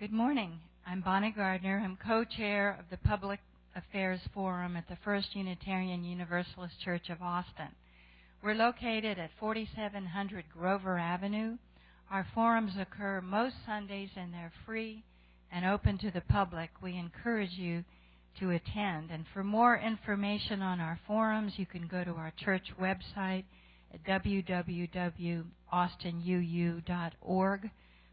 Good morning. I'm Bonnie Gardner. I'm co-chair of the Public Affairs Forum at the First Unitarian Universalist Church of Austin. We're located at 4700 Grover Avenue. Our forums occur most Sundays, and they're free and open to the public. We encourage you to attend. And for more information on our forums, you can go to our church website at www.austinuu.org.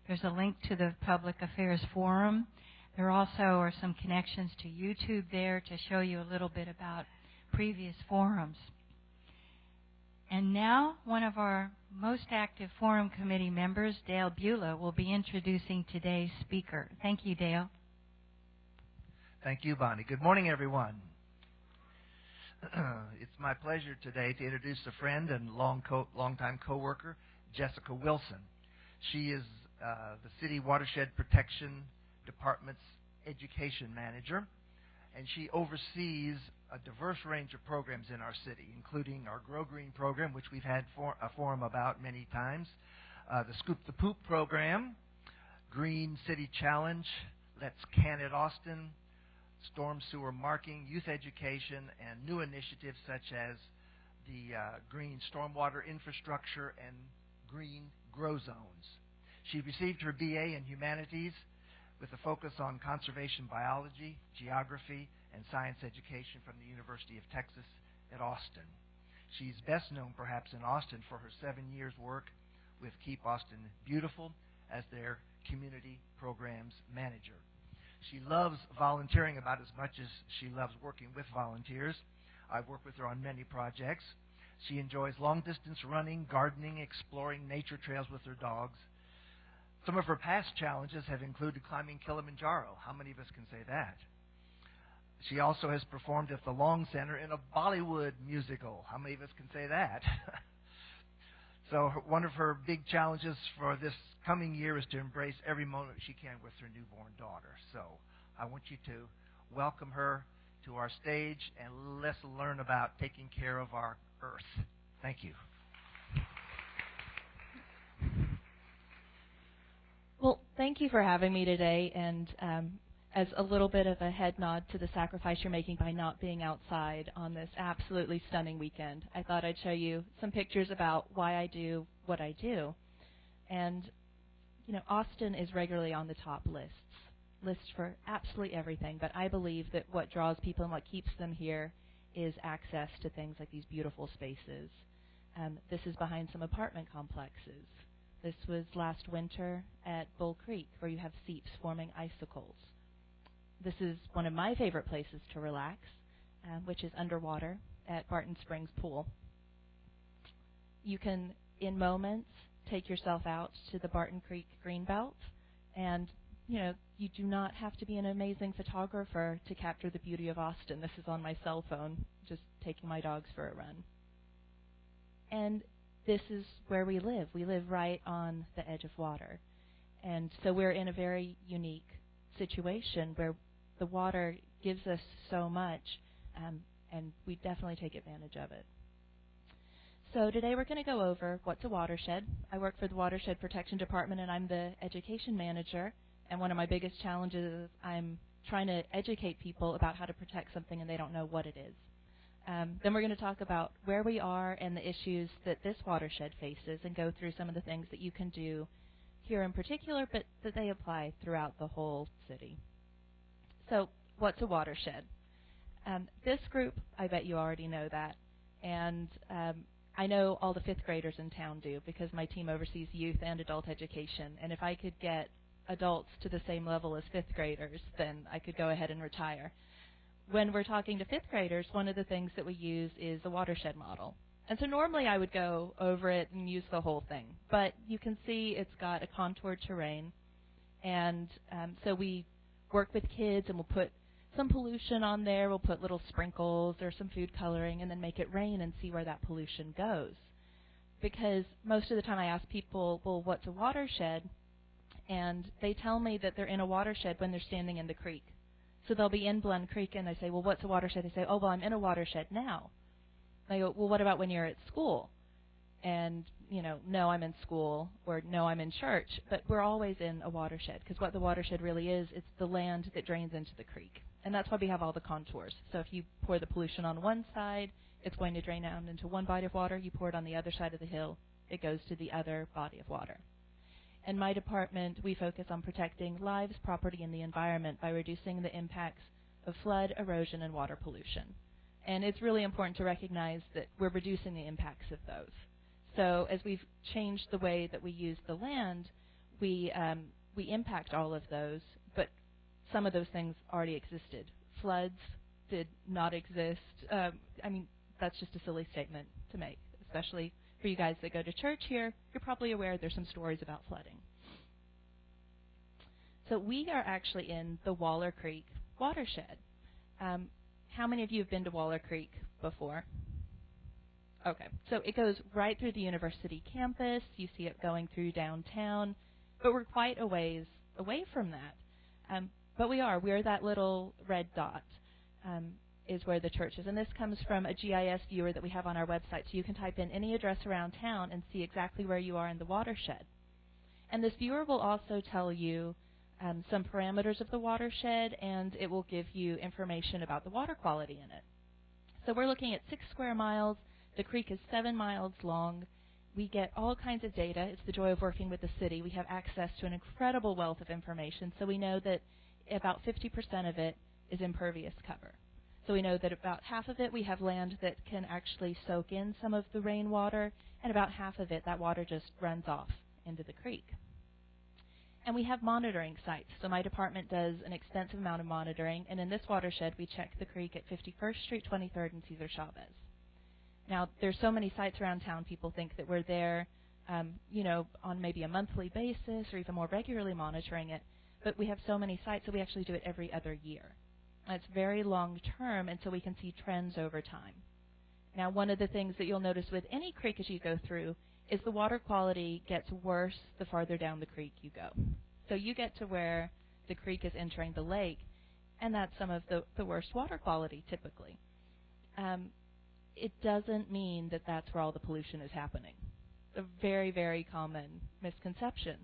There's a link to the Public Affairs Forum. There also are some connections to YouTube there to show you a little bit about previous forums. And now, one of our most active forum committee members, Dale Beulah, will be introducing today's speaker. Thank you, Dale. Thank you, Bonnie. Good morning, everyone. It's my pleasure today to introduce a friend and longtime co-worker, Jessica Wilson. She is the City Watershed Protection Department's education manager, and she oversees a diverse range of programs in our city, including our Grow Green program, which we've had a forum about many times, the Scoop the Poop program, Green City Challenge, Let's Can It Austin, storm sewer marking, youth education, and new initiatives such as the green stormwater infrastructure and green grow zones. She received her BA in Humanities with a focus on conservation biology, geography, and science education from the University of Texas at Austin. She's best known perhaps in Austin for her 7 years' work with Keep Austin Beautiful as their community programs manager. She loves volunteering about as much as she loves working with volunteers. I've worked with her on many projects. She enjoys long-distance running, gardening, exploring nature trails with her dogs. Some of her past challenges have included climbing Kilimanjaro. How many of us can say that? She also has performed at the Long Center in a Bollywood musical. How many of us can say that? So one of her big challenges for this coming year is to embrace every moment she can with her newborn daughter. So I want you to welcome her to our stage, and let's learn about taking care of our earth. Thank you. Well, thank you for having me today, and as a little bit of a head nod to the sacrifice you're making by not being outside on this absolutely stunning weekend, I thought I'd show you some pictures about why I do what I do. And, you know, Austin is regularly on the top lists for absolutely everything, but I believe that what draws people and what keeps them here is access to things like these beautiful spaces. This is behind some apartment complexes. This was last winter at Bull Creek, where you have seeps forming icicles. This is one of my favorite places to relax, which is underwater at Barton Springs Pool. You can, in moments, take yourself out to the Barton Creek Greenbelt, and you do not have to be an amazing photographer to capture the beauty of Austin. This is on my cell phone, just taking my dogs for a run. And this is where we live. We live right on the edge of water. And so we're in a very unique situation where the water gives us so much, and we definitely take advantage of it. So today we're going to go over what's a watershed. I work for the Watershed Protection Department, and I'm the education manager. And one of my biggest challenges is I'm trying to educate people about how to protect something and they don't know what it is. Then we're going to talk about where we are and the issues that this watershed faces and go through some of the things that you can do here in particular, but that they apply throughout the whole city. So what's a watershed? This group, I bet you already know that. And I know all the fifth graders in town do because my team oversees youth and adult education. And if I could get adults to the same level as fifth graders, then I could go ahead and retire. When we're talking to fifth graders, one of the things that we use is a watershed model. And so normally I would go over it and use the whole thing. But you can see it's got a contoured terrain. And so we work with kids and we'll put some pollution on there. We'll put little sprinkles or some food coloring and then make it rain and see where that pollution goes. Because most of the time I ask people, well, what's a watershed? And they tell me that they're in a watershed when they're standing in the creek. So they'll be in Blunt Creek, and I say, well, what's a watershed? They say, oh, well, I'm in a watershed now. I go, well, what about when you're at school? And no, I'm in school, or no, I'm in church, but we're always in a watershed, because what the watershed really is, it's the land that drains into the creek. And that's why we have all the contours. So if you pour the pollution on one side, it's going to drain down into one body of water. You pour it on the other side of the hill, it goes to the other body of water. In my department, we focus on protecting lives, property, and the environment by reducing the impacts of flood, erosion, and water pollution. And it's really important to recognize that we're reducing the impacts of those. So as we've changed the way that we use the land, we impact all of those, but some of those things already existed. Floods did not exist. That's just a silly statement to make, especially for you guys that go to church here. You're probably aware there's some stories about flooding. So we are actually in the Waller Creek watershed. How many of you have been to Waller Creek before? Okay, so it goes right through the university campus. You see it going through downtown, but we're quite a ways away from that. But we're that little red dot is where the church is. And this comes from a GIS viewer that we have on our website, so you can type in any address around town and see exactly where you are in the watershed. And this viewer will also tell you some parameters of the watershed, and it will give you information about the water quality in it. So we're looking at 6 square miles. The creek is 7 miles long. We get all kinds of data. It's the joy of working with the city. We have access to an incredible wealth of information. So we know that about 50% of it is impervious cover. So we know that about half of it, we have land that can actually soak in some of the rainwater, and about half of it, that water just runs off into the creek. And we have monitoring sites. So my department does an extensive amount of monitoring, and in this watershed, we check the creek at 51st Street, 23rd, and Cesar Chavez. Now, there's so many sites around town, people think that we're there, on maybe a monthly basis or even more regularly monitoring it. But we have so many sites that we actually do it every other year. And it's very long term, and so we can see trends over time. Now, one of the things that you'll notice with any creek as you go through is the water quality gets worse the farther down the creek you go. So you get to where the creek is entering the lake, and that's some of the worst water quality typically. It doesn't mean that that's where all the pollution is happening. It's a very, very common misconception.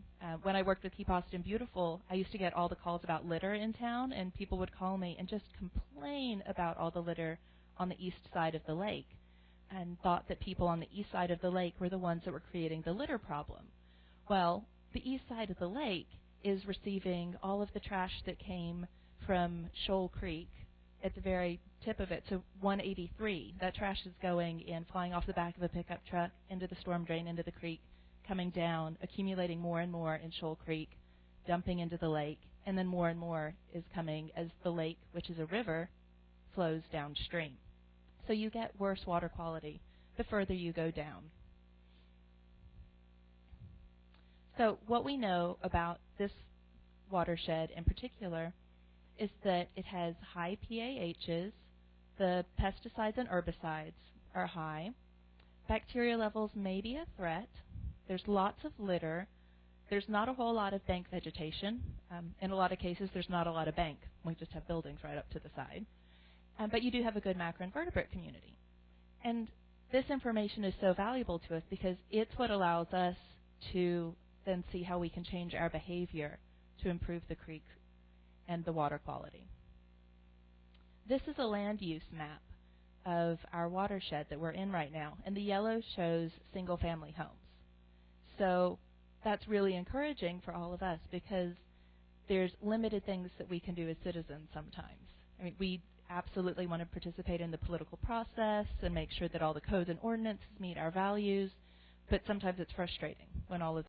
When I worked with Keep Austin Beautiful, I used to get all the calls about litter in town, and people would call me and just complain about all the litter on the east side of the lake, and thought that people on the east side of the lake were the ones that were creating the litter problem. Well, the east side of the lake is receiving all of the trash that came from Shoal Creek at the very tip of it, so 183. That trash is going in, flying off the back of a pickup truck into the storm drain, into the creek, coming down, accumulating more and more in Shoal Creek, dumping into the lake, and then more and more is coming as the lake, which is a river, flows downstream. So you get worse water quality the further you go down. So what we know about this watershed in particular is that it has high PAHs, the pesticides and herbicides are high, bacteria levels may be a threat, there's lots of litter, there's not a whole lot of bank vegetation. In a lot of cases, there's not a lot of bank. We just have buildings right up to the side. But you do have a good macroinvertebrate community. And this information is so valuable to us because it's what allows us to then see how we can change our behavior to improve the creek and the water quality. This is a land use map of our watershed that we're in right now, and the yellow shows single-family homes. So that's really encouraging for all of us because there's limited things that we can do as citizens sometimes. I mean, we absolutely want to participate in the political process and make sure that all the codes and ordinances meet our values, but sometimes it's frustrating when all of